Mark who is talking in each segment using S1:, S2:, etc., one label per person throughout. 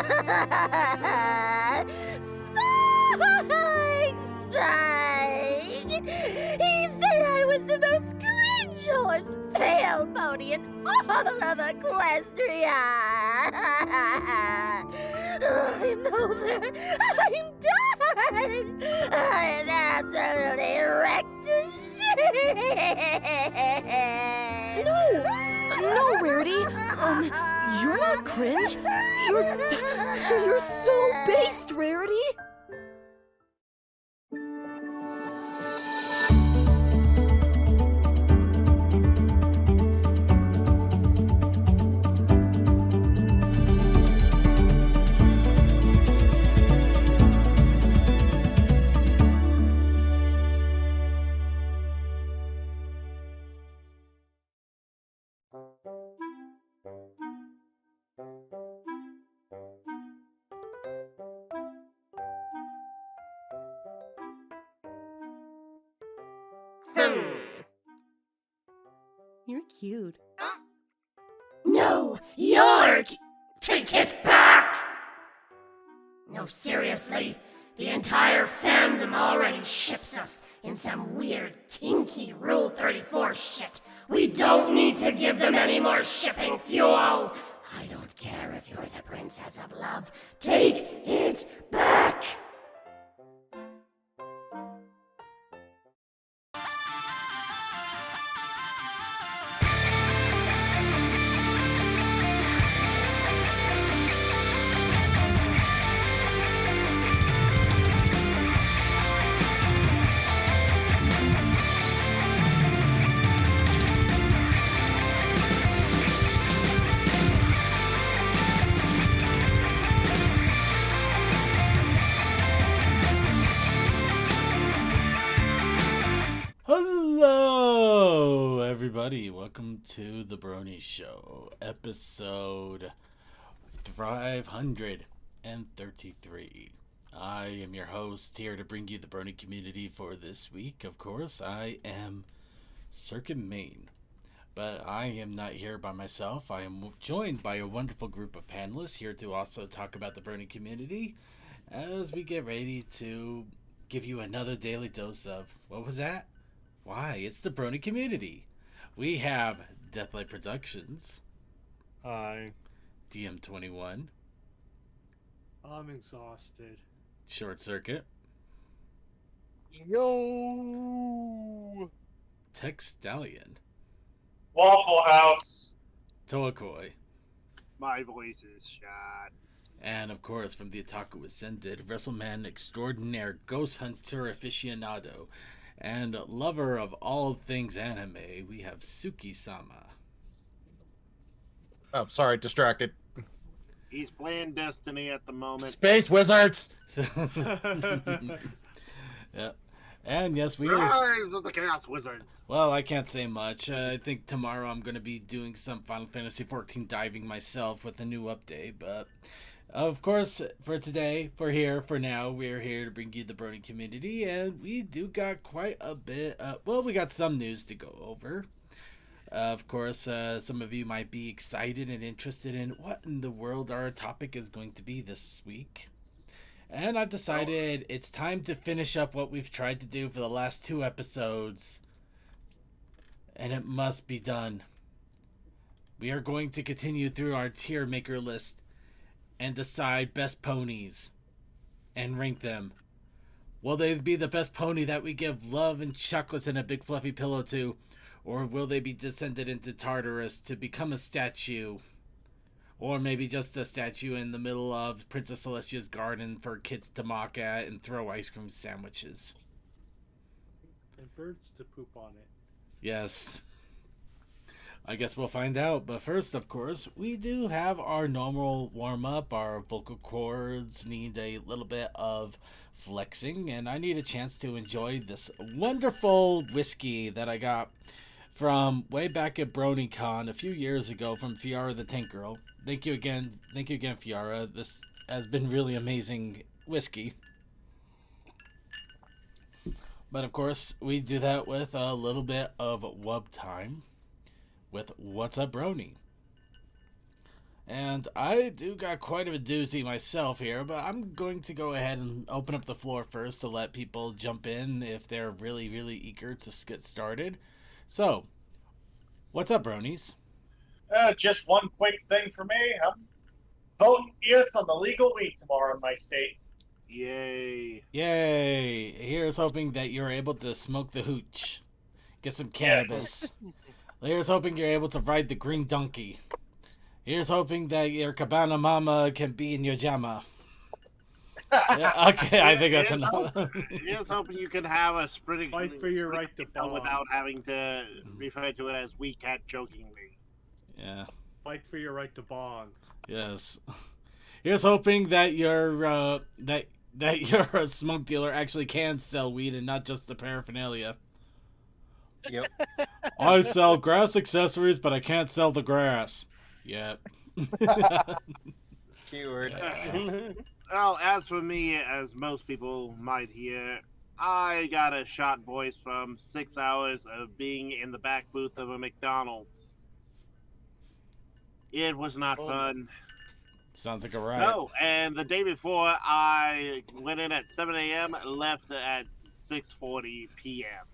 S1: Spike! He said I was the most cringe horse fail pony in all of Equestria! I'm over! I'm done! I'm absolutely wrecked to shit!
S2: No, Rarity. You're not cringe. You're so based, Rarity. You're cute.
S3: No, take it back! No, seriously, the entire fandom already ships us in some weird, kinky Rule 34 shit. We don't need to give them any more shipping fuel. I don't care if you're the Princess of Love. Take it back!
S4: Hello, everybody. Welcome to the Brony Show, episode 533. I am your host here to bring you the Brony community for this week. Of course, I am Circuit Main, but I am not here by myself. I am joined by a wonderful group of panelists here to also talk about the Brony community as we get ready to give you another daily dose of, what was that? Why, it's the Brony community. We have Deathlight Productions.
S5: Hi.
S4: DM21.
S5: I'm exhausted.
S4: Short Circuit.
S5: Yo!
S4: Tech Stallion.
S6: Waffle House.
S4: Toakoi.
S7: My voice is shot.
S4: And of course, from the Otaku Ascended, WrestleMan extraordinaire, Ghost Hunter aficionado, and lover of all things anime, we have Suki-sama.
S6: Oh, sorry, distracted.
S7: He's playing Destiny at the moment.
S6: Space Wizards!
S4: Yeah. And yes, we are...
S7: Rise of the Chaos Wizards!
S4: Well, I can't say much. I think tomorrow I'm going to be doing some Final Fantasy XIV diving myself with a new update, but... Of course, for today, we're here to bring you the Brony community, and we do got quite a bit, we got some news to go over. Of course, some of you might be excited and interested in what in the world our topic is going to be this week. And I've decided it's time to finish up what we've tried to do for the last 2 episodes, and it must be done. We are going to continue through our tier maker list and decide best ponies and rank them. Will they be the best pony that we give love and chocolates and a big fluffy pillow to, or will they be descended into Tartarus to become a statue, or maybe just a statue in the middle of Princess Celestia's garden for kids to mock at and throw ice cream sandwiches?
S5: And birds to poop on it.
S4: Yes. I guess we'll find out, but first, of course, we do have our normal warm-up. Our vocal cords need a little bit of flexing, and I need a chance to enjoy this wonderful whiskey that I got from way back at BronyCon a few years ago from Fiara the Tank Girl. Thank you again, Fiara. This has been really amazing whiskey. But of course, we do that with a little bit of wub time with What's Up Brony. And I do got quite of a doozy myself here, but I'm going to go ahead and open up the floor first to let people jump in if they're really, really eager to get started. So, what's up, Bronies?
S6: Just one quick thing for me. I'm voting yes on the legal weed tomorrow in my state.
S7: Yay.
S4: Yay! Here's hoping that you're able to smoke the hooch. Get some cannabis. Here's hoping you're able to ride the green donkey. Here's hoping that your cabana mama can be in your jamma. Yeah, okay, I think that's enough.
S7: Here's hoping you can have a sprinting
S5: Fight for your right to bong.
S7: without having to refer to it as we cat jokingly.
S4: Yeah.
S5: Fight for your right to bong.
S4: Yes. Here's hoping that your that your smoke dealer actually can sell weed and not just the paraphernalia.
S6: Yep.
S4: I sell grass accessories, but I can't sell the grass. Yep.
S6: Keyword.
S7: Well, as for me, as most people might hear, I got a shot voice from 6 hours of being in the back booth of a McDonald's. It was not fun.
S4: Sounds like a riot.
S7: No, and the day before, I went in at 7 a.m., left at 6:40 p.m.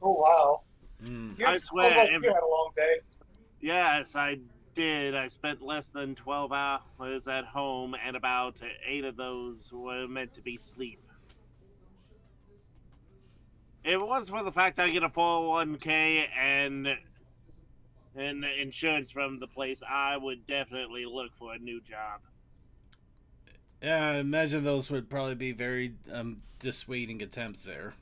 S6: Oh wow.
S4: Mm.
S7: I swear,
S6: you had a long day.
S7: Yes, I did. I spent less than 12 hours at home, and about 8 of those were meant to be sleep. If it was for the fact I get a 401k and insurance from the place, I would definitely look for a new job.
S4: Yeah, I imagine those would probably be very dissuading attempts there.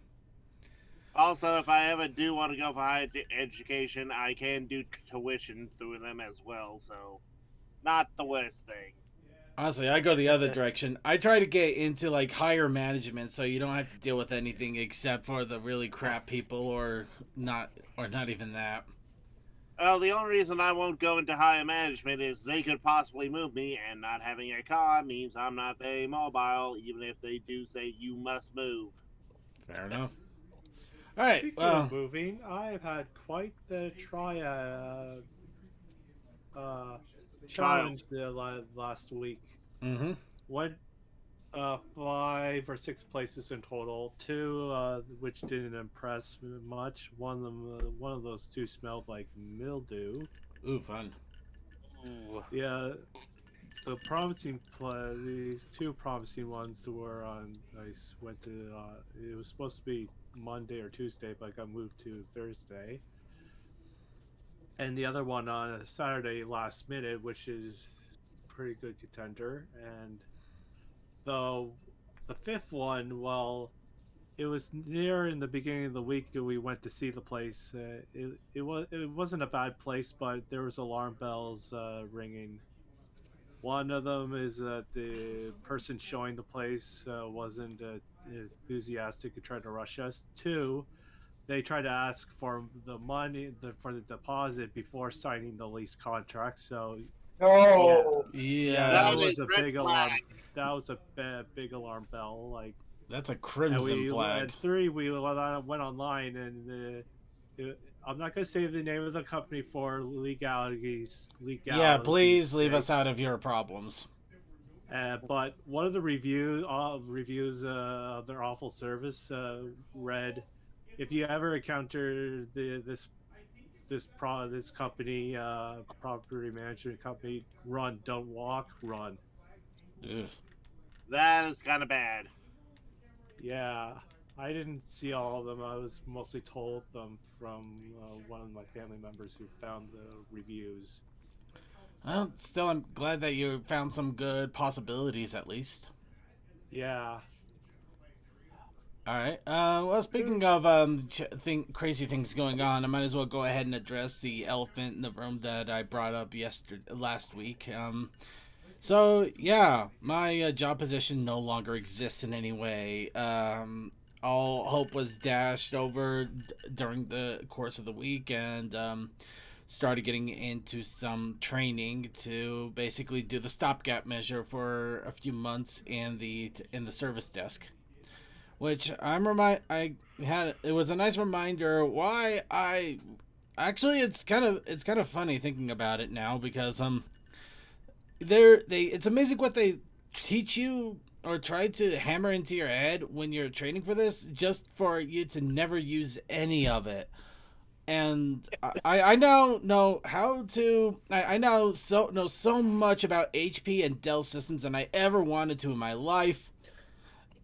S7: Also, if I ever do want to go for higher education, I can do tuition through them as well, so not the worst thing.
S4: Honestly, I go the other direction. I try to get into like higher management so you don't have to deal with anything except for the really crap people or not even that.
S7: Well, the only reason I won't go into higher management is they could possibly move me, and not having a car means I'm not very mobile, even if they do say you must move.
S4: Fair enough. All right.
S5: Speaking
S4: Well,
S5: of moving, I've had quite the challenge last week.
S4: mm-hmm.
S5: Went 5 or 6 places in total. 2 which didn't impress much. One of those 2 smelled like mildew.
S4: Ooh, fun.
S5: Yeah, these 2 promising ones were on. I went to. It was supposed to be Monday or Tuesday, but got moved to Thursday. And the other one on a Saturday last minute, which is pretty good contender. And the 5th one, well, it was near in the beginning of the week that we went to see the place. It wasn't a bad place, but there was alarm bells ringing. One of them is that the person showing the place wasn't enthusiastic and tried to rush us. 2, they tried to ask for the money for the deposit before signing the lease contract. So
S4: Yeah.
S5: that
S7: That
S5: was
S7: is
S5: a
S7: red
S5: big alarm. That was a big alarm bell. Like,
S4: That's a
S5: and
S4: crimson flag.
S5: And 3, we went online, and I'm not gonna say the name of the company for legalities.
S4: Yeah, please leave us out of your problems.
S5: But one of the reviews of their awful service read, "If you ever encounter this company, property management company, run, don't walk, run."
S4: Ugh.
S7: That is kind of bad.
S5: Yeah, I didn't see all of them. I was mostly told them from one of my family members who found the reviews.
S4: Well, still, I'm glad that you found some good possibilities at least.
S5: Yeah.
S4: All right. Well, speaking of crazy things going on, I might as well go ahead and address the elephant in the room that I brought up last week. So yeah, my job position no longer exists in any way. All hope was dashed over during the course of the week, and started getting into some training to basically do the stopgap measure for a few months in the service desk. Which it was a nice reminder why it's kind of funny thinking about it now, because it's amazing what they teach you or try to hammer into your head when you're training for this, just for you to never use any of it. And I now know how to. I now know so much about HP and Dell systems than I ever wanted to in my life,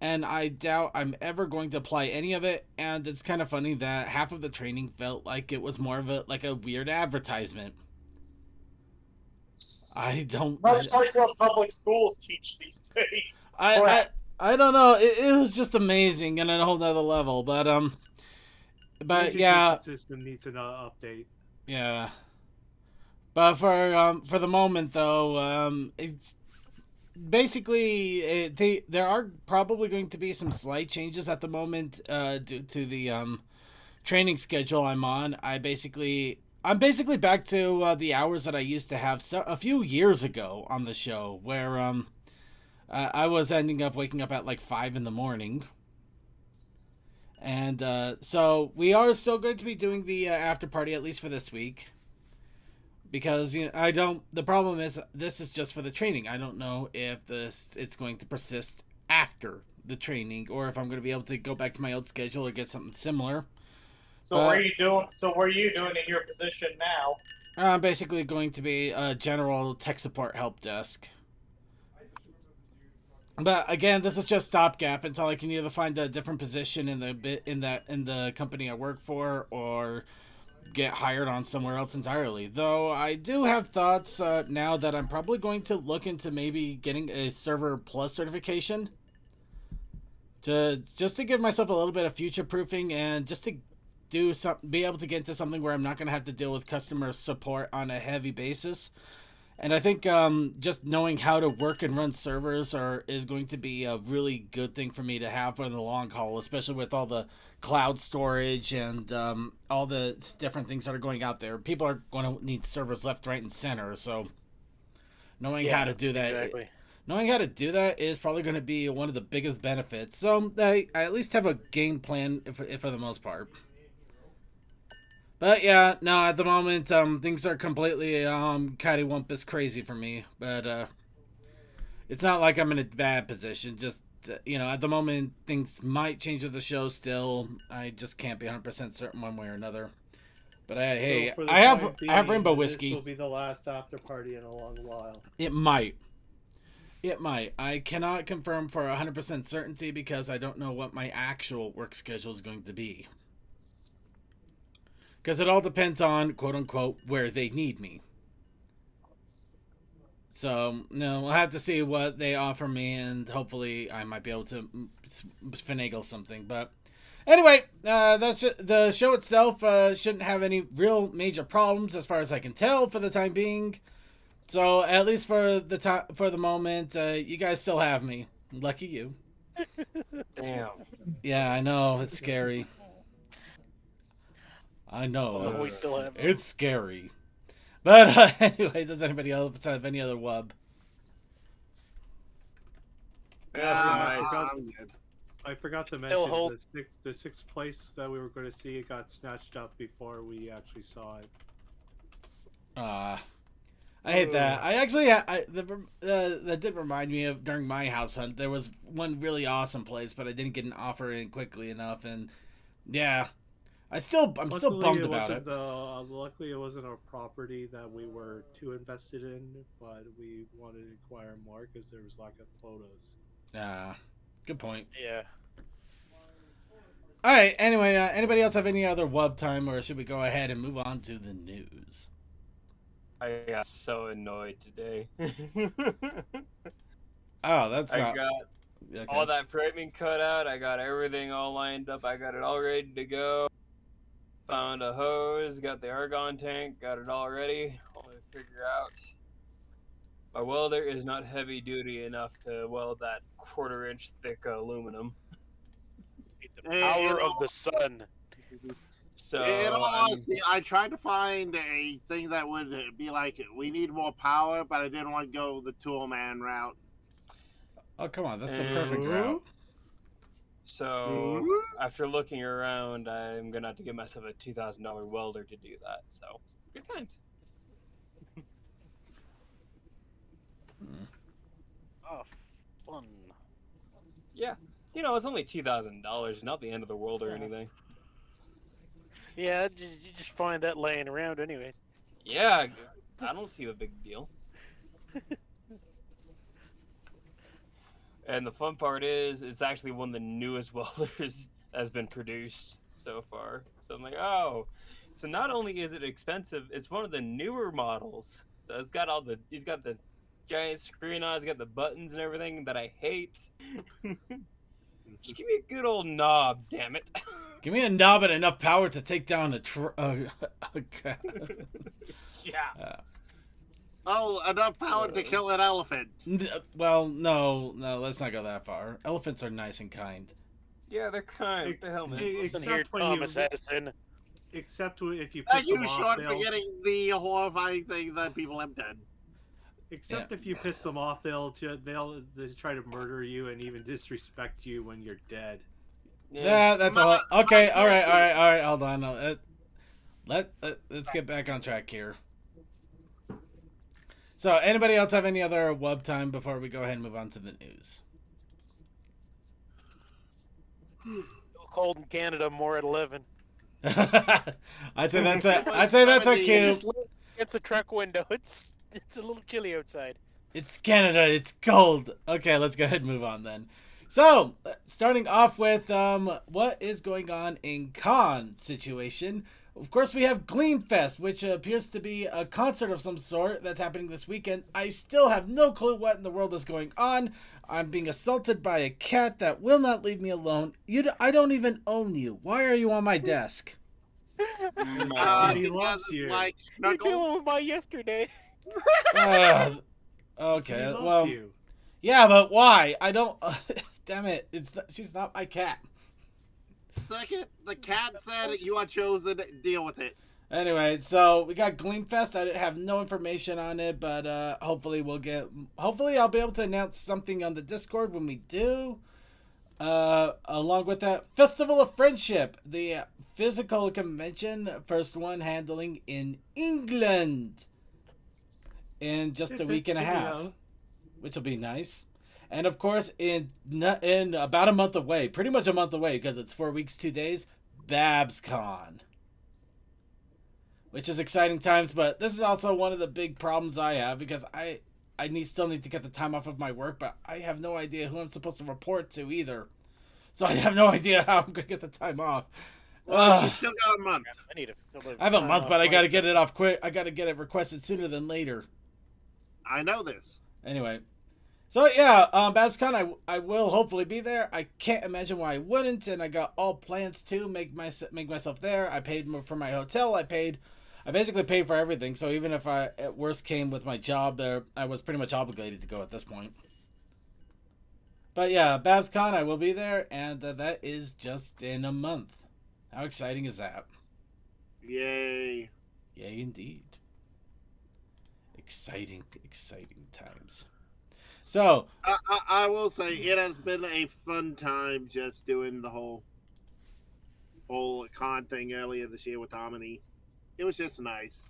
S4: and I doubt I'm ever going to apply any of it. And it's kind of funny that half of the training felt like it was more of a weird advertisement. I don't.
S6: Much like what public schools teach these days.
S4: I don't know. It was just amazing and a whole nother level. But
S5: The
S4: yeah,
S5: education system needs an update.
S4: yeah. But for the moment though, it's basically there are probably going to be some slight changes at the moment due to the training schedule I'm on. I'm basically back to the hours that I used to have a few years ago on the show, where I was ending up waking up at like 5 in the morning. And so we are still going to be doing the after party, at least for this week. Because the problem is this is just for the training. I don't know if it's going to persist after the training, or if I'm going to be able to go back to my old schedule or get something similar.
S6: So what are you doing? So what are you doing in your position now?
S4: I'm basically going to be a general tech support help desk. But again, this is just stopgap until I can either find a different position in the company I work for, or get hired on somewhere else entirely. Though I do have thoughts now that I'm probably going to look into maybe getting a Server Plus certification, just to give myself a little bit of future proofing, and just to be able to get into something where I'm not going to have to deal with customer support on a heavy basis. And I think just knowing how to work and run servers is going to be a really good thing for me to have for the long haul, especially with all the cloud storage and all the different things that are going out there. People are going to need servers left, right, and center. So knowing how to do that, knowing how to do that is probably going to be one of the biggest benefits. So I at least have a game plan if for the most part. But yeah, no, at the moment, things are completely cattywampus crazy for me. But it's not like I'm in a bad position. Just at the moment, things might change with the show. Still, I just can't be 100% certain one way or another. But I have Rainbow Whiskey.
S5: This will be the last after party in a long while.
S4: It might. I cannot confirm for 100% certainty because I don't know what my actual work schedule is going to be. Because it all depends on, quote-unquote, where they need me. So, no, we'll have to see what they offer me, and hopefully I might be able to finagle something. But anyway, the show itself shouldn't have any real major problems as far as I can tell for the time being. So, at least for the moment, you guys still have me. Lucky you.
S8: Damn.
S4: Yeah, I know, it's scary. I know, it's scary. But anyway, does anybody else have any other wub?
S5: I forgot to mention the sixth place that we were going to see. It got snatched up before we actually saw it.
S4: I hate that. I actually, that did remind me of during my house hunt. There was one really awesome place, but I didn't get an offer in quickly enough, and yeah. I'm still bummed about it.
S5: Luckily, it wasn't a property that we were too invested in, but we wanted to inquire more because there was lack of photos.
S4: Good point.
S8: Yeah.
S4: All right. Anyway, anybody else have any other wub time, or should we go ahead and move on to the news?
S8: I got so annoyed today.
S4: Oh, that's
S8: I got all that framing cut out. I got everything all lined up. I got it all ready to go. Found a hose, got the argon tank, got it all ready. Only figure out my welder is not heavy duty enough to weld that 1/4 inch thick aluminum.
S9: The power of the sun.
S7: So in all honesty, I tried to find a thing that would be like, we need more power, but I didn't want to go the tool man route.
S4: Oh, come on, that's the perfect route.
S8: So, after looking around, I'm going to have to give myself a $2,000 welder to do that. So, good times.
S9: Oh, fun.
S8: Yeah. You know, it's only $2,000, not the end of the world or
S9: Yeah.
S8: anything.
S9: Yeah, you just find that laying around anyways.
S8: Yeah, I don't see the big deal. And the fun part is, it's actually one of the newest welders that's been produced so far. So I'm like, oh, so not only is it expensive, it's one of the newer models. So it's got he's got the giant screen on, it's got the buttons and everything that I hate. Just give me a good old knob, damn it.
S4: Give me a knob and enough power to take down a
S8: Yeah.
S7: Oh, enough power to kill an elephant.
S4: Well, no, let's not go that far. Elephants are nice and kind.
S8: Yeah, they're kind. What the hell, man?
S9: Listen here,
S5: Except when
S9: Thomas
S5: you,
S9: Edison.
S5: except if you piss
S7: Thank you,
S5: them off,
S7: Sean, for
S5: they'll.
S7: getting the horrifying thing that people have done.
S5: Except if you piss them off, they'll try to murder you and even disrespect you when you're dead.
S4: Yeah, that's all. Okay, all right. Hold on. Let's get back on track here. So, anybody else have any other wub time before we go ahead and move on to the news?
S9: Cold in Canada, more at 11.
S4: I'd say that's a cue.
S9: It's a truck window. It's a little chilly outside.
S4: It's Canada. It's cold. Okay, let's go ahead and move on then. So, starting off with what is going on in con situation. Of course, we have Gleamfest, which appears to be a concert of some sort that's happening this weekend. I still have no clue what in the world is going on. I'm being assaulted by a cat that will not leave me alone. I don't even own you. Why are you on my desk?
S5: He
S7: Because
S5: loves you.
S7: like
S9: You're
S7: Snuggles.
S9: dealing with my yesterday.
S4: Okay,
S5: He loves
S4: well,
S5: you.
S4: yeah, but why? I don't. Damn it! She's not my cat.
S7: Second, the cat said you are chosen. Deal with it.
S4: Anyway, so we got Gleamfest. I have no information on it, but hopefully I'll be able to announce something on the Discord when we do. Along with that, Festival of Friendship, the physical convention, first one handling in England in just a week and a half, which will be nice. And of course, in about a month away, pretty much a month away, because it's 4 weeks, 2 days, BabsCon. Which is exciting times, but this is also one of the big problems I have, because I still need to get the time off of my work, but I have no idea who I'm supposed to report to either. So I have no idea how I'm going to get the time off.
S7: Well, you still got a month.
S4: I have a month, but I got to get it off quick. I got to get it requested sooner than later.
S7: I know this.
S4: Anyway. So yeah, BabsCon, I will hopefully be there. I can't imagine why I wouldn't, and I got all plans to make myself there. I paid for my hotel. I basically paid for everything. So even if I at worst came with my job there, I was pretty much obligated to go at this point. But yeah, BabsCon, I will be there, and that is just in a month. How exciting is that?
S7: Yay!
S4: Yay indeed. Exciting times. So
S7: I will say it has been a fun time just doing the whole con thing earlier this year with Omni. It was just nice.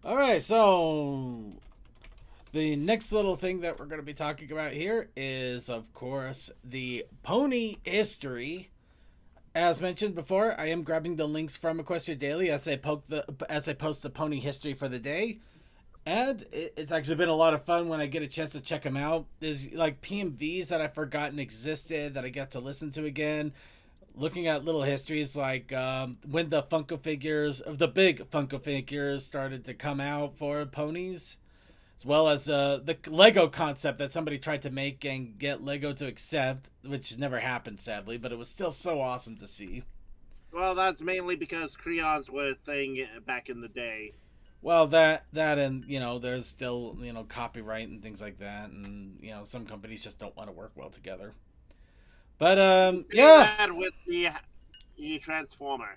S4: All right, so the next little thing that we're going to be talking about here is, of course, the pony history. As mentioned before, I am grabbing the links from Equestria Daily as I post the pony history for the day. And it's actually been a lot of fun when I get a chance to check them out. There's like PMVs that I've forgotten existed that I get to listen to again. Looking at little histories like when the big Funko figures started to come out for ponies. As well as the Lego concept that somebody tried to make and get Lego to accept, which never happened, sadly, but it was still so awesome to see.
S7: Well, that's mainly because crayons were a thing back in the day.
S4: Well, that and, there's still, copyright and things like that, and, some companies just don't want to work well together. But, yeah!
S7: With the Transformer.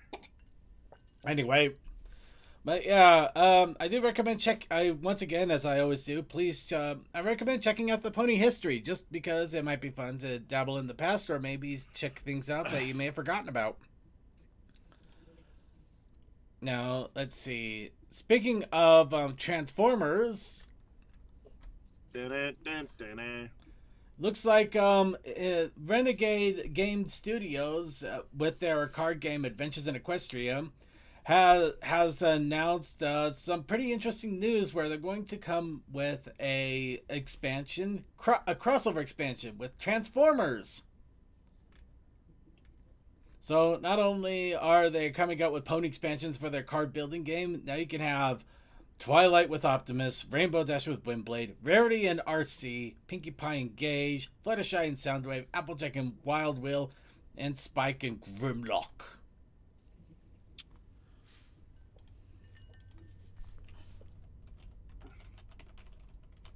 S4: Anyway... But yeah, I do recommend once again, as I always do, please, I recommend checking out the pony history, just because it might be fun to dabble in the past, or maybe check things out that you may have forgotten about. Now, let's see. Speaking of Transformers,
S7: Dun-dun-dun-dun-dun.
S4: looks like Renegade Game Studios, with their card game Adventures in Equestria, has announced some pretty interesting news where they're going to come with a expansion, a crossover expansion with Transformers. So not only are they coming out with pony expansions for their card building game, now you can have Twilight with Optimus, Rainbow Dash with Windblade, Rarity and RC, Pinkie Pie and Gage, Fluttershy and Soundwave, Applejack and Wild Will, and Spike and Grimlock.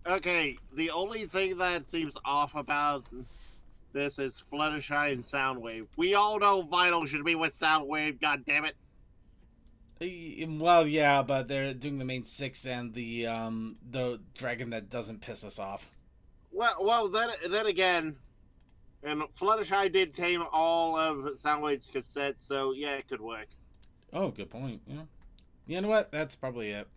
S7: Okay, the only thing that seems off about this is Fluttershy and Soundwave. We all know Vital should be with Soundwave, God damn it.
S4: Well, yeah, but they're doing the main 6 and the dragon that doesn't piss us off.
S7: Well, then again, and Fluttershy did tame all of Soundwave's cassettes, so yeah, it could work.
S4: Oh, good point. Yeah, you know what? That's probably it.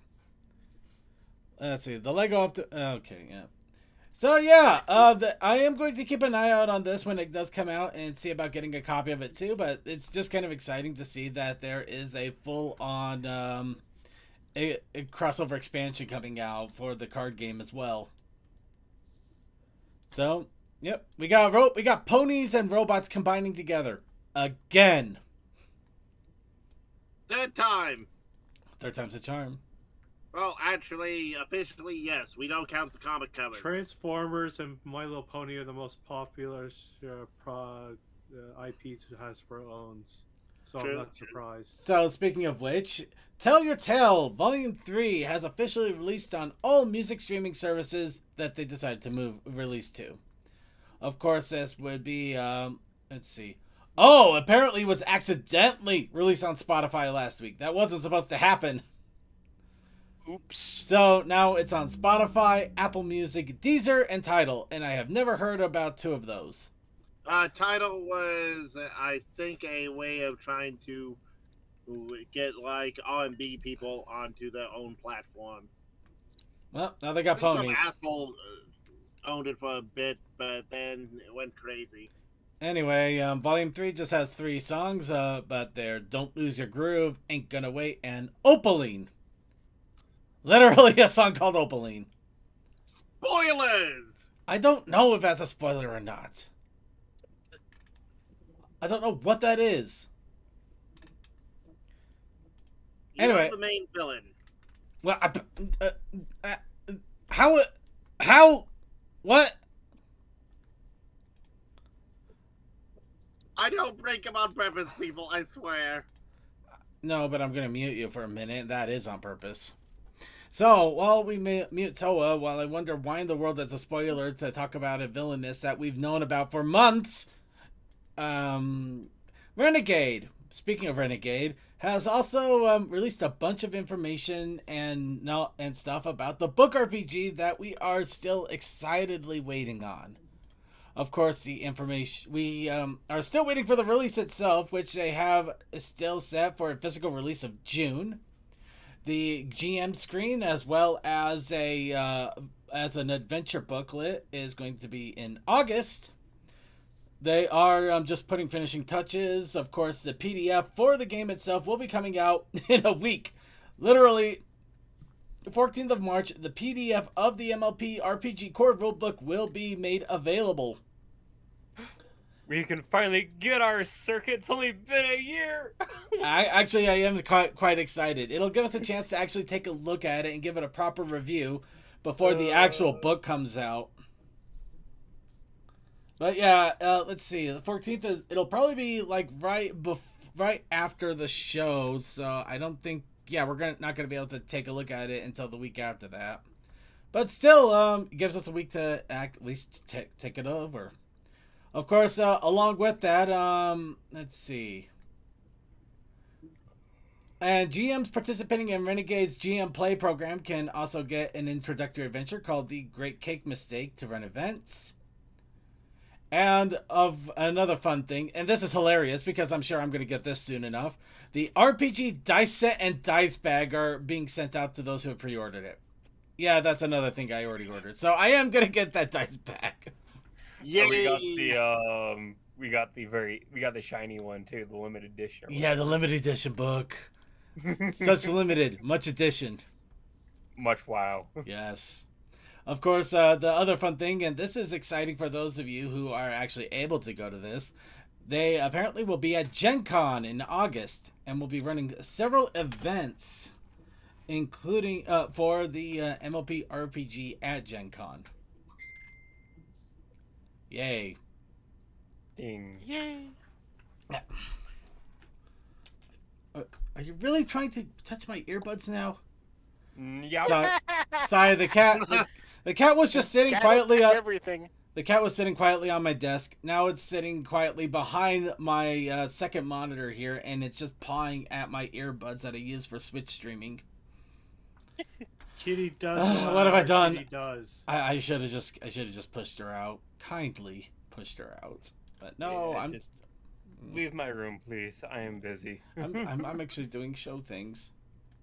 S4: Let's see. The Lego up to... Okay, yeah. So, yeah, I am going to keep an eye out on this when it does come out and see about getting a copy of it, too. But it's just kind of exciting to see that there is a full-on a crossover expansion coming out for the card game as well. So, yep. We got ponies and robots combining together. Again.
S7: Third time.
S4: Third time's a charm.
S7: Well, actually, officially, yes. We don't count the comic covers.
S5: Transformers and My Little Pony are the most popular IPs Hasbro owns. So
S7: True.
S5: I'm not surprised.
S4: So, speaking of which, Tell Your Tale Volume 3 has officially released on all music streaming services that they decided to release to. Of course, this would be, let's see. Oh, apparently it was accidentally released on Spotify last week. That wasn't supposed to happen.
S9: Oops.
S4: So now it's on Spotify, Apple Music, Deezer, and Tidal, and I have never heard about 2 of those.
S7: Tidal was, I think, a way of trying to get like R&B people onto their own platform.
S4: Well, now they got
S7: Some
S4: ponies.
S7: asshole owned it for a bit, but then it went crazy.
S4: Anyway, Volume 3 just has 3 songs, but they're Don't Lose Your Groove, Ain't Gonna Wait, and Opaline. Literally a song called Opaline.
S7: Spoilers!
S4: I don't know if that's a spoiler or not. I don't know what that is.
S7: You're
S4: Anyway.
S7: the main villain.
S4: Well, how, what?
S7: I don't break them on purpose, people, I swear.
S4: No, but I'm gonna mute you for a minute. That is on purpose. So, while we mute Toa, while I wonder why in the world it's a spoiler to talk about a villainess that we've known about for months, Renegade, speaking of Renegade, has also released a bunch of information and stuff about the book RPG that we are still excitedly waiting on. Of course, the information we are still waiting for the release itself, which they have still set for a physical release of June. The GM screen, as well as as an adventure booklet, is going to be in August. They are just putting finishing touches. Of course, the PDF for the game itself will be coming out in a week. Literally, 14th of March, the PDF of the MLP RPG Core Rulebook will be made available.
S8: We can finally get our circuit. It's only been a year.
S4: I am quite excited. It'll give us a chance to actually take a look at it and give it a proper review before the actual book comes out. But yeah, let's see. The 14th it'll probably be like right after the show. So I don't think, we're not gonna be able to take a look at it until the week after that. But still, it gives us a week to at least take it over. Of course, along with that, let's see. And GMs participating in Renegade's GM Play program can also get an introductory adventure called The Great Cake Mistake to run events. And of another fun thing, and this is hilarious because I'm sure I'm going to get this soon enough. The RPG dice set and dice bag are being sent out to those who have pre-ordered it. Yeah, that's another thing I already ordered. So I am going to get that dice bag.
S7: Yay!
S8: We got the shiny one too, the limited edition.
S4: Yeah, the limited edition book. Such limited, much edition.
S8: Much wow.
S4: Yes. Of course, the other fun thing, and this is exciting for those of you who are actually able to go to this, they apparently will be at Gen Con in August and will be running several events, including for the MLP RPG at Gen Con. Yay.
S8: Ding.
S9: Yay!
S4: Are you really trying to touch my earbuds now?
S8: Yeah.
S4: Sorry, the cat. The cat was just sitting
S9: Cat
S4: quietly.
S9: affects everything.
S4: The cat was sitting quietly on my desk. Now it's sitting quietly behind my second monitor here, and it's just pawing at my earbuds that I use for Switch streaming.
S5: Kitty does.
S4: What have I done?
S5: Kitty does.
S4: I should have just pushed her out. Kindly pushed her out. But no,
S8: Yeah,
S4: I'm
S8: just leave my room, please. I am busy.
S4: I'm actually doing show things.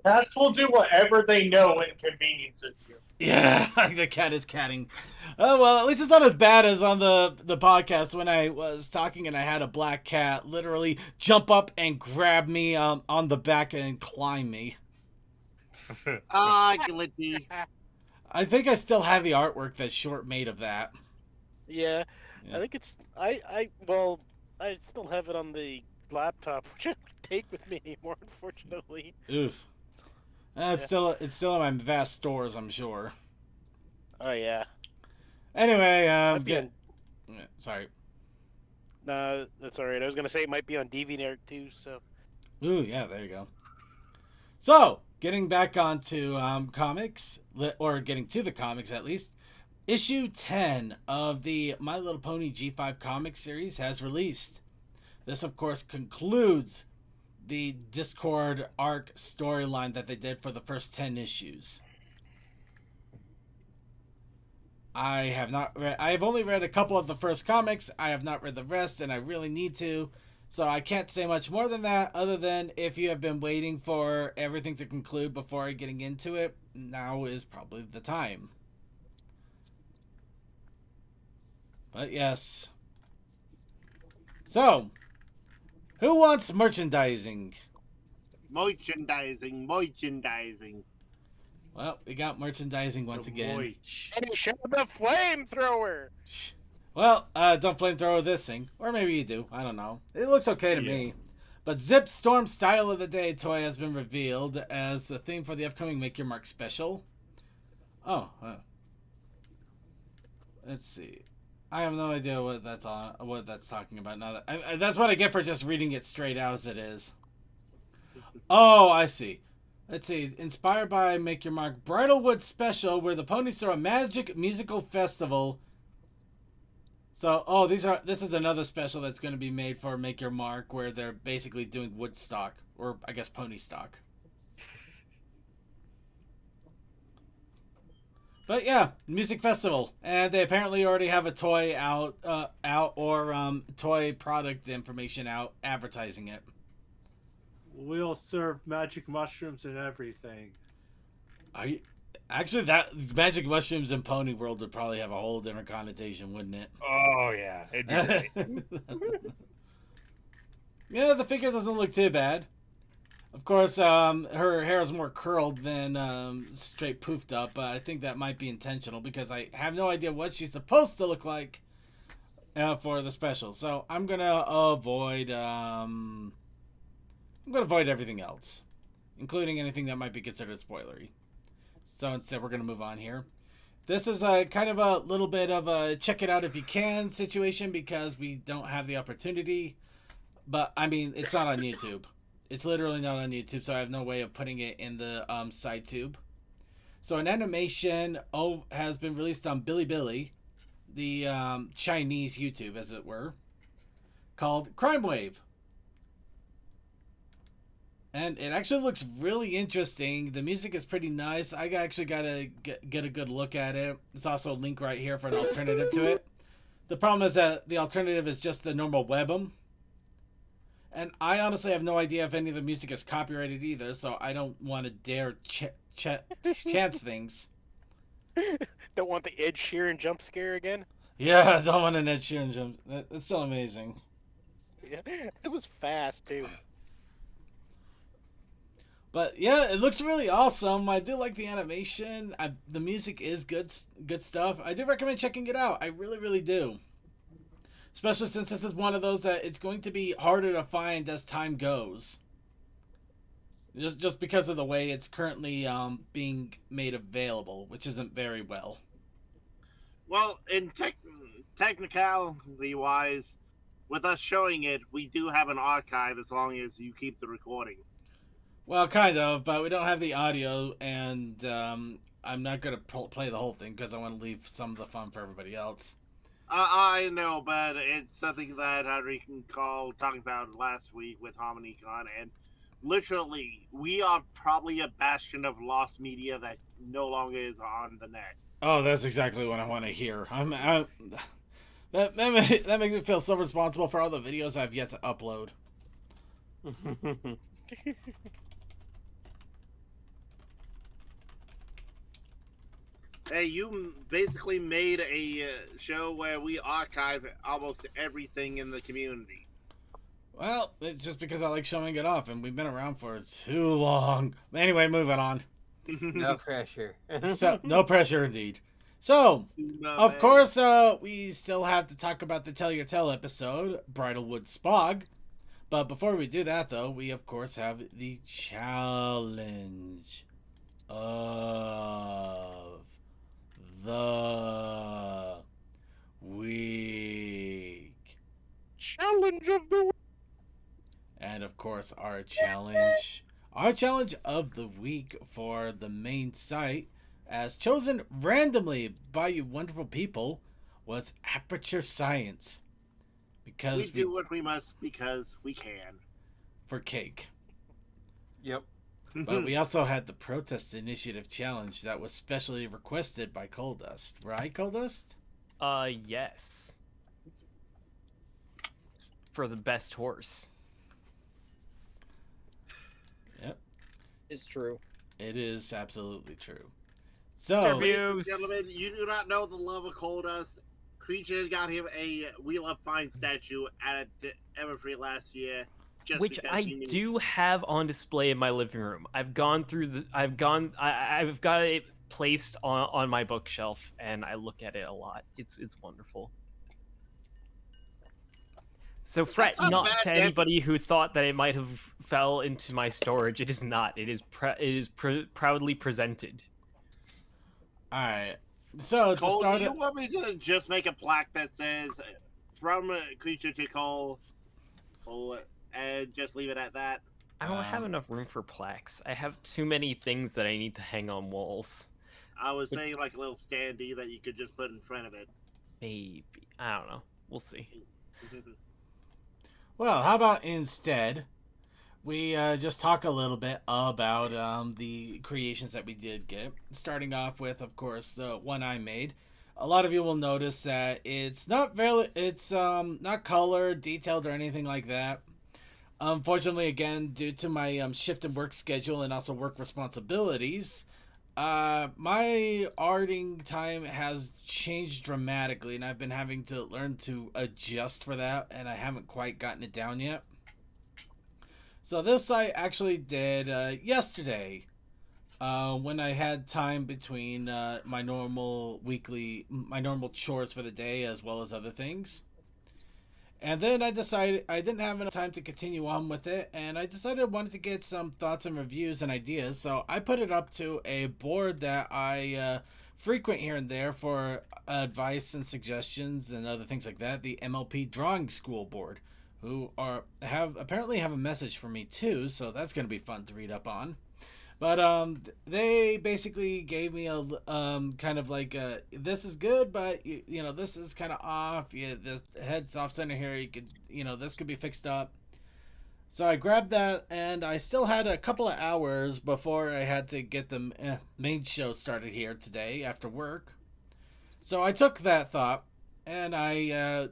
S6: Cats will do whatever they know inconveniences you.
S4: Yeah, the cat is catting. Oh, well, at least it's not as bad as on the podcast when I was talking and I had a black cat literally jump up and grab me on the back and climb me.
S7: Ah, Glitty.
S4: I think I still have the artwork that Short made of that.
S9: Yeah,
S4: Yeah.
S9: I think it's I still have it on the laptop, which I don't take with me anymore, unfortunately.
S4: Oof. It's still in my vast stores, I'm sure.
S9: Oh yeah.
S4: Anyway,
S9: Might be
S4: yeah, sorry.
S9: No, that's all right. I was gonna say it might be on DeviantArt too. So.
S4: Ooh, yeah, there you go. So, getting back onto comics, or getting to the comics at least, issue 10 of the My Little Pony G5 comic series has released. This, of course, concludes the Discord arc storyline that they did for the first 10 issues. I have only read a couple of the first comics. I have not read the rest, and I really need to. So I can't say much more than that, other than if you have been waiting for everything to conclude before getting into it, now is probably the time. But yes. So, who wants merchandising?
S7: Merchandising.
S4: Well, we got merchandising once again.
S9: And he showed the flamethrower.
S4: Well, don't flamethrower this thing. Or maybe you do. I don't know. It looks okay to me. But Zip Storm Style of the Day toy has been revealed as the theme for the upcoming Make Your Mark special. Oh, let's see. I have no idea what that's talking about. Now that that's what I get for just reading it straight out as it is. Oh, I see. Let's see. Inspired by Make Your Mark Bridalwood Special, where the ponies throw a magic musical festival. So, this is another special that's going to be made for Make Your Mark, where they're basically doing Woodstock, or I guess pony stock. But yeah, music festival, and they apparently already have a toy out or toy product information out advertising it.
S5: We'll serve magic mushrooms and everything.
S4: Actually, that magic mushrooms in Pony World would probably have a whole different connotation, wouldn't it?
S8: Oh yeah, it'd be great.
S4: Yeah, the figure doesn't look too bad. Of course, her hair is more curled than straight poofed up, but I think that might be intentional because I have no idea what she's supposed to look like for the special. So I'm gonna avoid everything else, including anything that might be considered spoilery. So instead, we're gonna move on here. This is a kind of a little bit of a check it out if you can situation because we don't have the opportunity. But I mean, it's not on YouTube. It's literally not on YouTube, so I have no way of putting it in the side tube. So an animation has been released on Bilibili, the Chinese YouTube, as it were, called Crime Wave. And it actually looks really interesting. The music is pretty nice. I actually got to get a good look at it. There's also a link right here for an alternative to it. The problem is that the alternative is just a normal webm. And I honestly have no idea if any of the music is copyrighted either, so I don't want to dare chance things.
S9: Don't want the Ed Sheeran jump scare again?
S4: Yeah, I don't want an Ed Sheeran jump. That's still amazing.
S9: Yeah, it was fast, too.
S4: But yeah, it looks really awesome. I do like the animation. The music is good stuff. I do recommend checking it out. I really, really do. Especially since this is one of those that it's going to be harder to find as time goes. Just because of the way it's currently being made available, which isn't very well.
S7: Well, in technicality wise, with us showing it, we do have an archive as long as you keep the recording.
S4: Well, kind of, but we don't have the audio, and I'm not going to play the whole thing because I want to leave some of the fun for everybody else.
S7: I know, but it's something that I recall talking about last week with HarmonyCon, and literally, we are probably a bastion of lost media that no longer is on the net.
S4: Oh, that's exactly what I want to hear. That makes me feel so responsible for all the videos I've yet to upload.
S7: Hey, you basically made a show where we archive almost everything in the community.
S4: Well, it's just because I like showing it off, and we've been around for too long. Anyway, moving on.
S8: No pressure.
S4: So, no pressure indeed. So, of course, we still have to talk about the Tell Your Tale episode, Bridalwood Spog. But before we do that, though, we of course have the challenge of the week.
S9: Challenge of the week.
S4: And of course, our challenge of the week for the main site, as chosen randomly by you wonderful people, was Aperture Science. Because
S7: we do what we must because we can.
S4: For cake.
S8: Yep.
S4: But we also had the Protest Initiative Challenge that was specially requested by Coldust. Right, Coldust?
S10: Yes. For the best horse.
S4: Yep.
S10: It's true.
S4: It is absolutely true. So,
S7: ladies and gentlemen, you do not know the love of Coldust. Creature got him a Wheel of Fine statue at Everfree last year.
S10: Which I do have on display in my living room. I've got it placed on my bookshelf, and I look at it a lot. It's wonderful. So fret not to anybody who thought that it might have fell into my storage. It is not. It is proudly presented.
S4: All right. So
S7: Cole,
S4: to start,
S7: do you want me to just make a plaque that says "From Creature to Cole," and just leave it at that?
S10: I don't have enough room for plaques. I have too many things that I need to hang on walls.
S7: I was saying like a little standee that you could just put in front of it.
S10: Maybe. I don't know. We'll see.
S4: Well, how about instead we just talk a little bit about the creations that we did get. Starting off with, of course, the one I made. A lot of you will notice that it's not not colored, detailed, or anything like that. Unfortunately, again, due to my shift in work schedule and also work responsibilities, my arting time has changed dramatically, and I've been having to learn to adjust for that, and I haven't quite gotten it down yet. So this I actually did yesterday, when I had time between my normal chores for the day as well as other things. And then I decided I didn't have enough time to continue on with it, and I decided I wanted to get some thoughts and reviews and ideas, so I put it up to a board that I frequent here and there for advice and suggestions and other things like that, the MLP Drawing School board, who apparently have a message for me too, so that's going to be fun to read up on. But they basically gave me a kind of like this is good, but this is kind of off. This head's off center here. You could this could be fixed up. So I grabbed that, and I still had a couple of hours before I had to get the main show started here today after work. So I took that thought, and I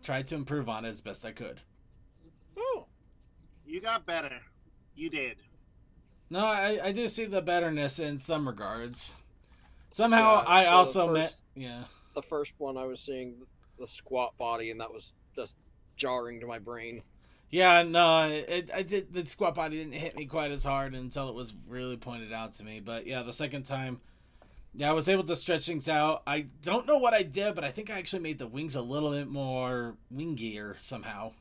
S4: tried to improve on it as best I could.
S7: Oh, you got better. You did.
S4: No, I do see the betterness in some regards. Somehow I also met. Yeah.
S11: The first one I was seeing the squat body, and that was just jarring to my brain.
S4: Yeah, no, I did. The squat body didn't hit me quite as hard until it was really pointed out to me. But yeah, the second time, yeah, I was able to stretch things out. I don't know what I did, but I think I actually made the wings a little bit more wingier somehow.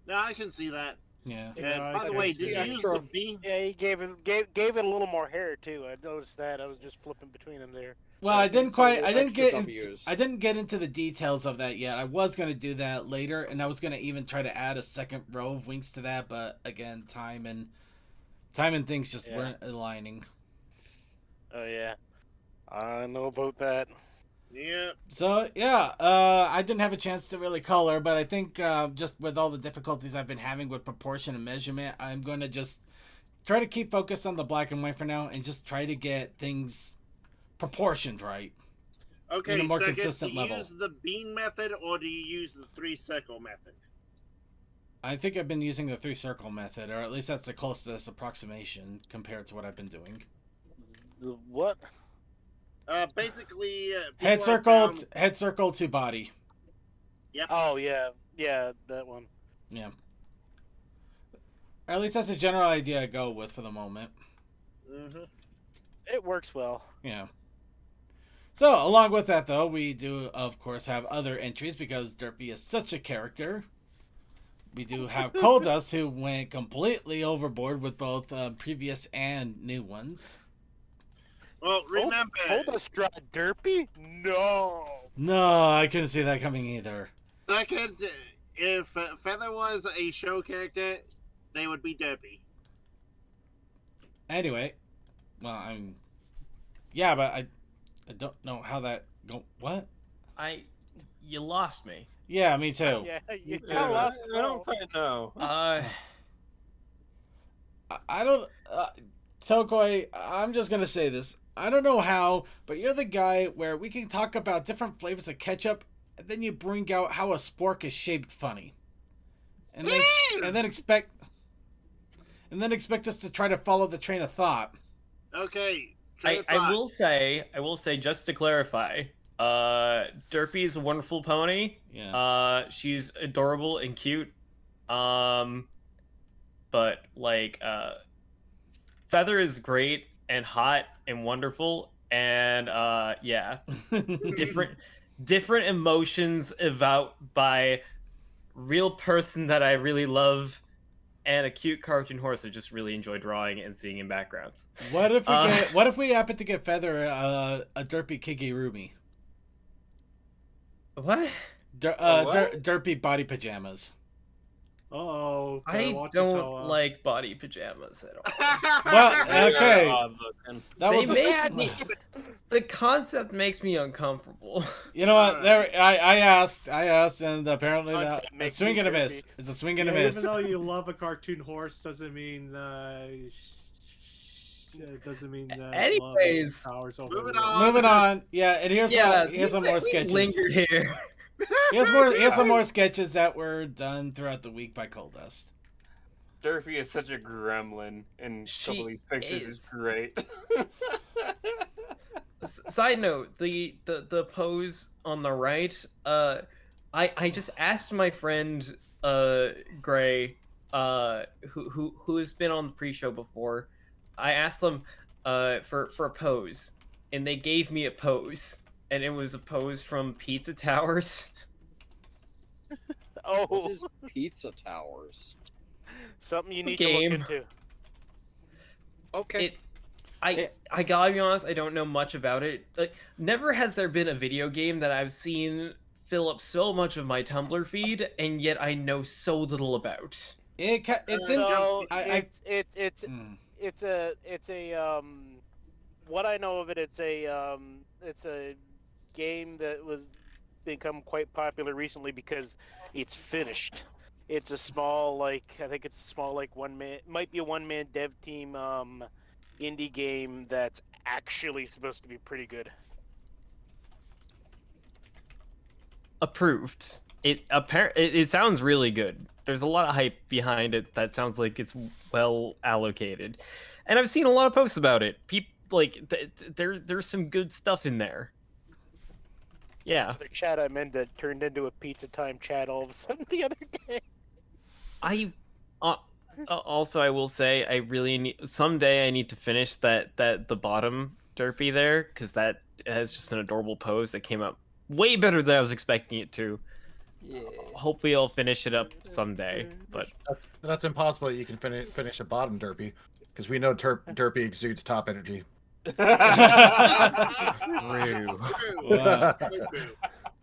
S7: No, I can see that.
S4: Yeah.
S7: And by the way, did you use the beam?
S9: Yeah, he gave it a little more hair too. I noticed that. I was just flipping between them there.
S4: Well, I didn't get into the details of that yet. I was gonna do that later, and I was gonna even try to add a second row of wings to that, but again, time and things just weren't aligning.
S9: Oh yeah, I know about that.
S7: Yeah.
S4: So yeah, I didn't have a chance to really color, but I think just with all the difficulties I've been having with proportion and measurement, I'm going to just try to keep focused on the black and white for now, and just try to get things proportioned right.
S7: Okay,
S4: in a more
S7: second,
S4: consistent
S7: do you
S4: level.
S7: use the bean method or do you use the 3-circle method?
S4: I think I've been using the 3-circle method, or at least that's the closest approximation compared to what I've been doing.
S9: What?
S7: Basically,
S4: Head circle to body.
S7: Yep.
S9: Oh yeah, that one.
S4: Yeah. Or at least that's the general idea I go with for the moment.
S7: Mm-hmm.
S9: It works well.
S4: Yeah. So, along with that, though, we do, of course, have other entries because Derpy is such a character. We do have Coldust, who went completely overboard with both previous and new ones.
S7: Well, remember...
S9: Coldust dropped Derpy? No!
S4: No, I couldn't see that coming either.
S7: Second, if Feather was a show character, they would be Derpy.
S4: Anyway, well, yeah, but I don't know how that go. What?
S10: You lost me.
S4: Yeah, me too.
S9: Yeah, you
S8: I don't quite know.
S4: I don't. Tokoi, I'm just gonna say this. I don't know how, but you're the guy where we can talk about different flavors of ketchup, and then you bring out how a spork is shaped funny, and then expect us to try to follow the train of thought.
S7: Okay.
S10: I will say, just to clarify, Derpy is a wonderful pony.
S4: Yeah.
S10: She's adorable and cute. But like, Feather is great and hot and wonderful, and yeah, different emotions evoke by real person that I really love, and a cute cartoon horse I just really enjoy drawing and seeing in backgrounds.
S4: What if we what if we happen to get Feather a Derpy Kigurumi?
S10: What?
S4: Derpy body pajamas.
S5: Uh-oh.
S10: I don't like body pajamas at all.
S4: Well, okay.
S10: They make me. The concept makes me uncomfortable.
S4: You know what? There, I asked, and apparently that a swing and a miss. It's a swing and a miss.
S5: Even though you love a cartoon horse, doesn't mean
S10: Anyways,
S4: moving on. Yeah, and here's some more sketches.
S10: Lingered here.
S4: Here's some more sketches that were done throughout the week by Coldust.
S8: Derpy is such a gremlin, and a couple of these pictures is great.
S10: Side note: the pose on the right. I just asked my friend Gray, who has been on the pre-show before. I asked them for a pose, and they gave me a pose, and it was a pose from Pizza Towers.
S9: Oh,
S11: what is Pizza Towers?
S9: Something you need to look into.
S11: Okay.
S10: I gotta be honest, I don't know much about it. Like, never has there been a video game that I've seen fill up so much of my Tumblr feed, and yet I know so little about.
S9: It's a what I know of it, it's a game that was become quite popular recently because it's finished. It's a small, I think it's a small, might be a one-man dev team indie game that's actually supposed to be pretty good.
S10: approved. It sounds really good. There's a lot of hype behind it that sounds like it's well allocated, and I've seen a lot of posts about it. People there's some good stuff in there. Yeah.
S9: The chat I'm in that turned into a pizza time chat all of a sudden the other day.
S10: Also, I will say I really need someday. I need to finish the bottom derpy there because that has just an adorable pose that came out way better than I was expecting it to.
S11: Yeah.
S10: Hopefully, I'll finish it up someday. But
S12: that's impossible. That you can finish a bottom derpy because we know derpy exudes top energy.
S10: True.
S4: Wow.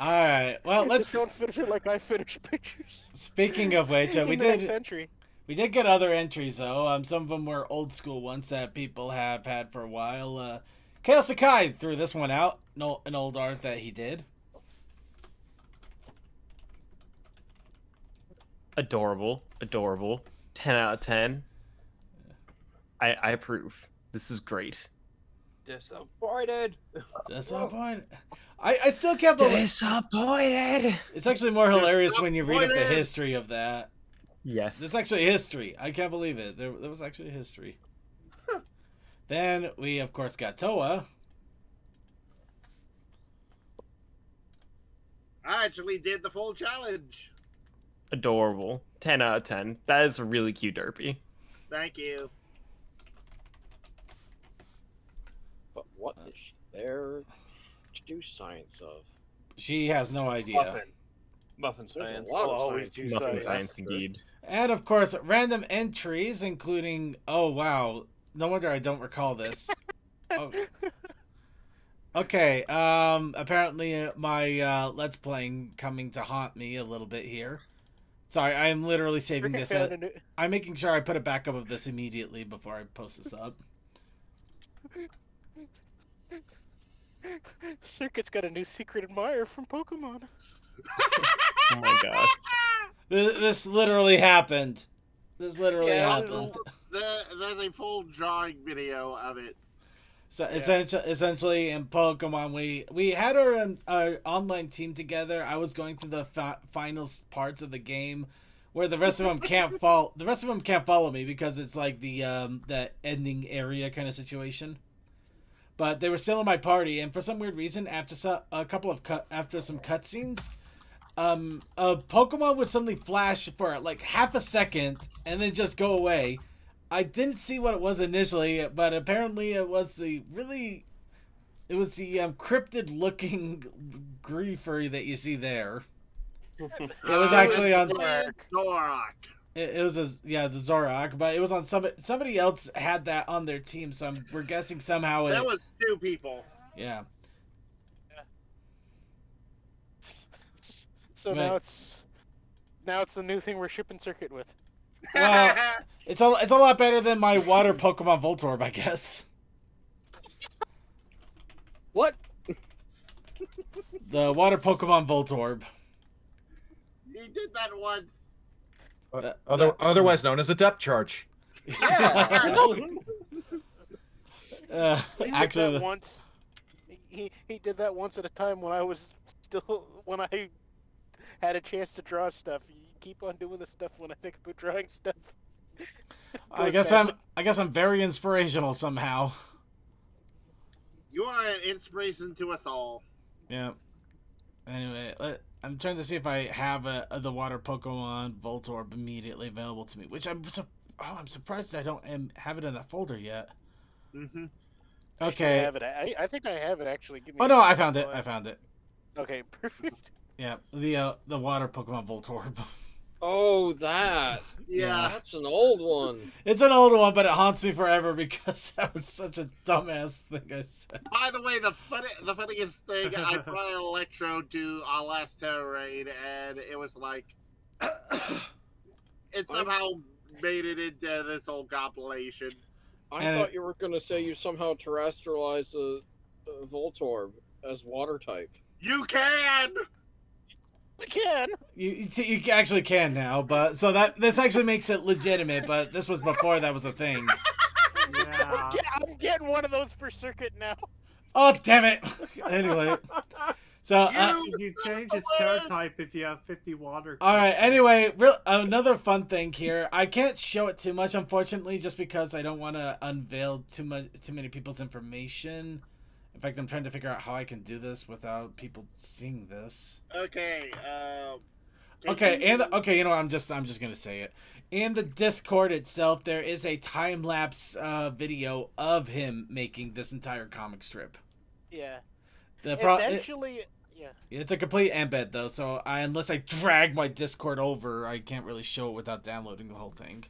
S4: All right. Well, let's
S9: Just don't finish it like I finish pictures.
S4: Speaking of which,
S9: In
S4: we
S9: the next
S4: did.
S9: entry.
S4: We did get other entries though. Some of them were old school ones that people have had for a while. Chaos Sakai threw this one out. No, an old art that he did.
S10: Adorable. 10 out of 10. I approve. This is great.
S8: Disappointed.
S4: Disappointed. I still can't believe.
S10: Disappointed.
S4: It's actually more hilarious when you read up the history of that.
S10: Yes.
S4: There's actually a history. I can't believe it. There was actually a history. Then we, of course, got Toa.
S7: I actually did the full challenge.
S10: Adorable. 10 out of 10. That is a really cute derpy.
S7: Thank you.
S11: But what is she there to do science of?
S4: She has no idea.
S8: Muffin
S11: There's
S8: science.
S11: a lot of
S9: always
S11: science.
S9: do
S10: Muffin
S9: science.
S10: science indeed.
S4: And of course, random entries, including. Oh wow! No wonder I don't recall this. Oh. Okay. Apparently, my Let's Playing coming to haunt me a little bit here. Sorry, I am literally saving this. I'm making sure I put a backup of this immediately before I post this up.
S9: Circuit's got a new secret admirer from Pokemon.
S10: Oh my gosh.
S4: This literally happened. This literally happened.
S7: There's a full drawing video of it.
S4: So essentially, in Pokemon, we had our online team together. I was going through the final parts of the game, where the rest of them can't follow. The rest of them can't follow me because it's like the ending area kind of situation. But they were still in my party, and for some weird reason, after some cutscenes, a Pokemon would suddenly flash for like half a second and then just go away. I didn't see what it was initially, but apparently it was the cryptid looking Griefer that you see there. It was actually on
S7: Zorak.
S4: It was the Zorak, but it was on somebody else had that on their team, so we're guessing somehow
S7: That was 2 people.
S4: Yeah.
S9: So
S4: Right.
S9: now it's the new thing we're shipping Circuit with.
S4: Well, it's a lot better than my water Pokemon Voltorb, I guess.
S11: What?
S4: The water Pokemon Voltorb.
S7: He did that once.
S12: Otherwise known as a depth charge.
S9: Yeah.
S4: Actually,
S9: that once. He did that once at a time when I had a chance to draw stuff. You keep on doing the stuff when I think about drawing stuff.
S4: I guess I'm very inspirational somehow.
S7: You are an inspiration to us all.
S4: Yeah. Anyway, I'm trying to see if I have the water Pokemon Voltorb immediately available to me, which I'm surprised I don't have it in that folder yet.
S7: Mm-hmm.
S4: Okay.
S9: I think I have it actually. Give me
S4: Oh no, I found it. I found it.
S9: Okay, perfect.
S4: Yeah, the water Pokemon Voltorb.
S11: Oh, that.
S7: Yeah.
S11: That's an old one.
S4: It's an older one, but it haunts me forever because that was such a dumbass thing I said.
S7: By the way, the funniest thing, I brought an Electro to our last terror raid, and it was like, it somehow made it into this whole compilation.
S11: I thought you were going to say you somehow terrestrialized a Voltorb as water type.
S7: You can!
S9: We can.
S4: You actually can now, but so this actually makes it legitimate. But this was before that was a thing.
S9: I'm getting one of those for Circuit now.
S4: Oh damn it! Anyway, So,
S5: you change its hair type if you have 50 water.
S4: all right. Anyway, another fun thing here. I can't show it too much, unfortunately, just because I don't want to unveil too many people's information. In fact, I'm trying to figure out how I can do this without people seeing this.
S7: Okay.
S4: Okay, you know what? I'm just gonna say it. In the Discord itself, there is a time lapse video of him making this entire comic strip.
S9: Yeah.
S4: Eventually.
S9: Yeah.
S4: It's a complete embed though, so unless I drag my Discord over, I can't really show it without downloading the whole thing.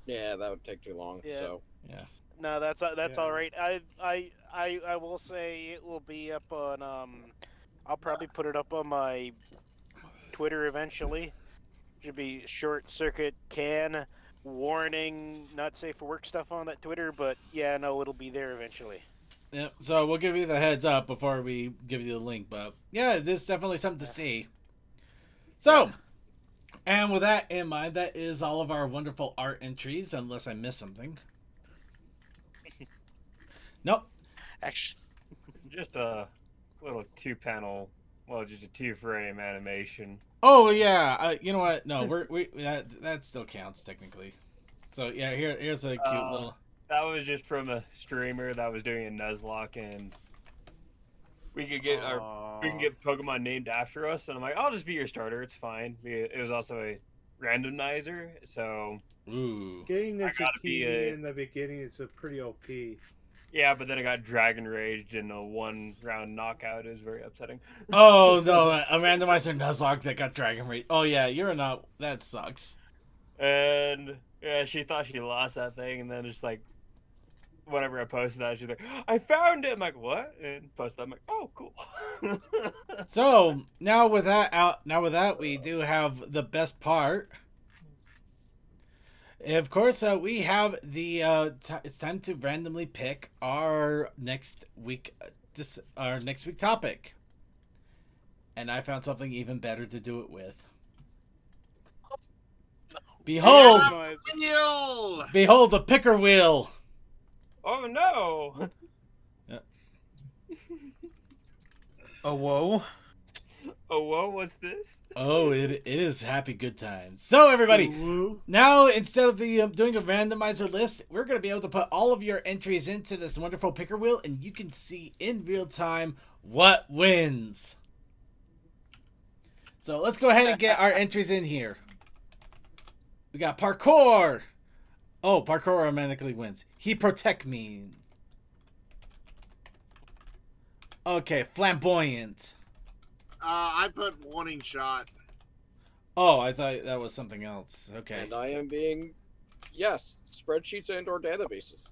S11: Yeah, that would take too long.
S9: Yeah.
S11: So.
S4: Yeah.
S9: No, that's all right. I will say it will be up on I'll probably put it up on my Twitter eventually. Should be short circuit can warning, not safe for work stuff on that Twitter, but yeah, no, it'll be there eventually.
S4: Yeah, so we'll give you the heads up before we give you the link, but yeah, this is definitely something to see. So, and with that in mind, that is all of our wonderful art entries, unless I missed something. Nope.
S9: Actually,
S8: just a little 2-panel, well, just a 2-frame animation.
S4: Oh yeah, you know what? No, that still counts technically. So yeah, here's a cute little.
S8: That was just from a streamer that was doing a Nuzlocke, and we can get Pokemon named after us, and I'm like, I'll just be your starter. It's fine. It was also a randomizer, so.
S4: Ooh.
S5: Getting Ninja TV in the beginning is a pretty OP.
S8: Yeah, but then I got Dragon Raged in a 1-round knockout. It was very upsetting.
S4: Oh no, a randomizer Nuzlocke that got Dragon Rage. Oh yeah, you're not. That sucks.
S8: And yeah, she thought she lost that thing, and then just like, whenever I posted that, she's like, "I found it." I'm like, "What?" And posted. I'm like, "Oh, cool."
S4: So now with that we do have the best part. Of course, we have the. It's time to randomly pick our next week topic, and I found something even better to do it with. Behold, behold the picker wheel.
S8: Oh no!
S4: Yeah.
S10: Oh whoa!
S8: Oh whoa! What's this?
S4: Oh, it is happy good times. So everybody, now instead of the doing a randomizer list, we're going to be able to put all of your entries into this wonderful picker wheel, and you can see in real time what wins. So let's go ahead and get our entries in here. We got parkour. Oh, parkour automatically wins. He protect me. Okay, flamboyant.
S7: I put warning shot.
S4: Oh, I thought that was something else. Okay.
S11: And I am being, yes, spreadsheets and or databases.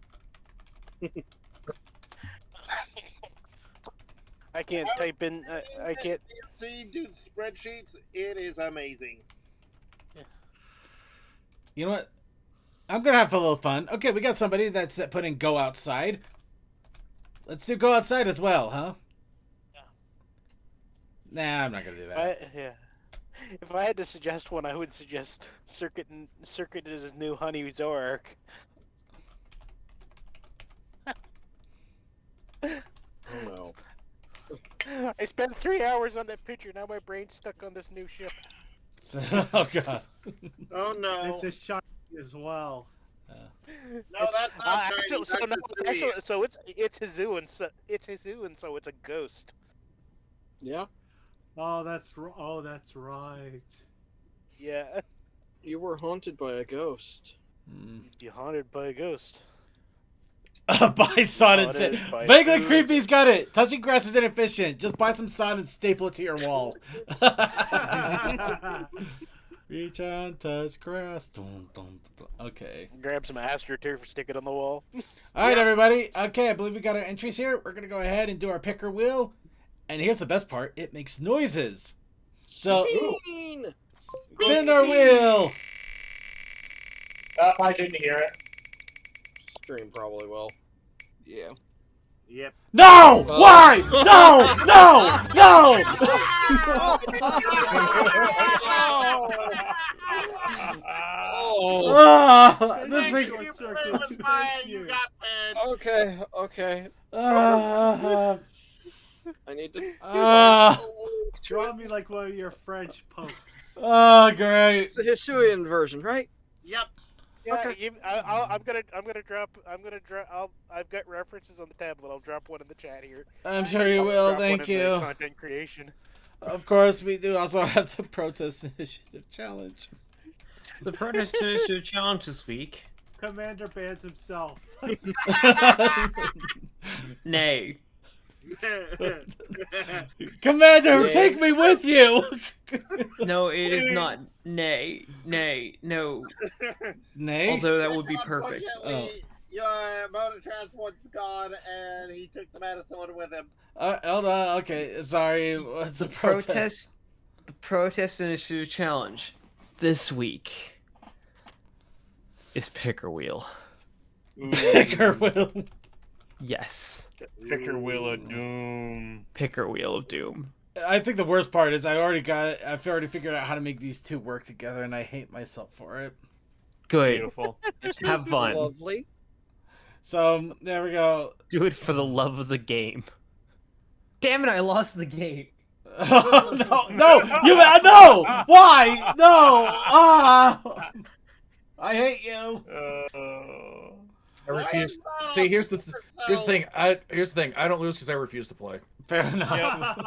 S9: I can't type in. I can't.
S7: See, do spreadsheets. It is amazing.
S4: You know what? I'm gonna have a little fun. Okay, we got somebody that's putting go outside. Let's do go outside as well, huh? Nah, I'm not gonna do that.
S9: If I had to suggest one, I would suggest Circuit is his new Honey Zork.
S11: Oh no.
S9: I spent 3 hours on that picture. Now my brain's stuck on this new ship.
S4: Oh god.
S7: Oh no.
S5: It's a shiny as well.
S7: No, that's not shiny.
S9: So it's Hizuan, so it's a ghost.
S11: Yeah.
S5: Oh, that's right.
S9: Yeah.
S11: You were haunted by a ghost.
S9: You haunted by a ghost.
S4: Buy sod and vaguely creepy's got it. Touching grass is inefficient. Just buy some sod and staple it to your wall. Reach out, touch grass. Dun, dun, dun. Okay.
S9: Grab some AstroTurf, stick it on the wall.
S4: All right, everybody. Okay, I believe we got our entries here. We're gonna go ahead and do our picker wheel. And here's the best part: it makes noises. So spin our wheel.
S6: I didn't hear it.
S11: Stream probably will. Yeah.
S7: Yep.
S4: No! Why? No! No! No!
S11: This thing. Okay. I need to.
S5: Draw me like one of your French popes.
S4: Oh, great.
S11: It's the Hisuian version, right?
S7: Yep.
S9: Yeah,
S11: Okay.
S9: I'm gonna drop. I've got references on the tablet. I'll drop one in the chat here.
S4: I'm sure you
S9: I'll
S4: will.
S9: drop one
S4: Thank
S9: in the
S4: you.
S9: content creation.
S4: Of course, we do also have the Protest Initiative Challenge.
S10: The Protest Initiative Challenge this week.
S5: Commander bans himself.
S10: Nay.
S4: Commander,
S10: Nay.
S4: take me with you!
S10: No, it is not. Nay. Nay. No.
S4: Nay?
S10: Although that would be perfect.
S7: Unfortunately, your motor transport's gone, and he took the Minnesota with him.
S4: Hold on. Okay, sorry. What's the protest?
S10: The Protest Initiative Challenge this week is Picker Wheel.
S4: Picker Wheel.
S10: Yes.
S8: Picker Wheel of Doom.
S10: Picker Wheel of Doom.
S4: I think the worst part is I've already figured out how to make these two work together, and I hate myself for it.
S10: Good.
S8: Beautiful.
S10: Have fun.
S11: Lovely.
S4: So there we go.
S10: Do it for the love of the game. Damn it! I lost the game.
S4: Oh, no! No! Why? No! Ah! I hate you.
S12: I refuse. See, here's the thing. Here's the thing. I don't lose because I refuse to play.
S4: Fair enough.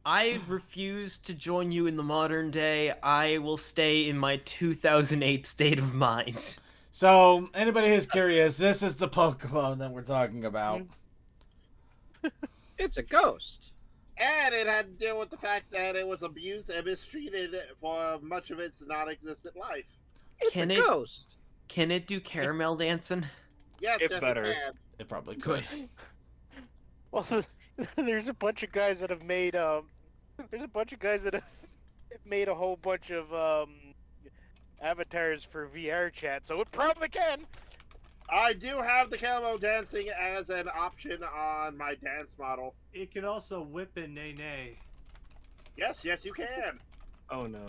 S10: I refuse to join you in the modern day. I will stay in my 2008 state of mind.
S4: So, anybody who's curious, this is the Pokemon that we're talking about.
S11: It's a ghost.
S7: And it had to deal with the fact that it was abused and mistreated for much of its non-existent life.
S11: It's a ghost.
S10: Can it do caramel dancing?
S7: Yes,
S8: It
S7: yes,
S8: better.
S7: it can.
S4: It probably could.
S9: Well, there's a bunch of guys that have made there's a bunch of guys that have made a whole bunch of avatars for VR chat, so it probably can.
S7: I do have the camo dancing as an option on my dance model.
S5: It can also whip in nay nay.
S7: Yes, yes, you can.
S8: Oh no.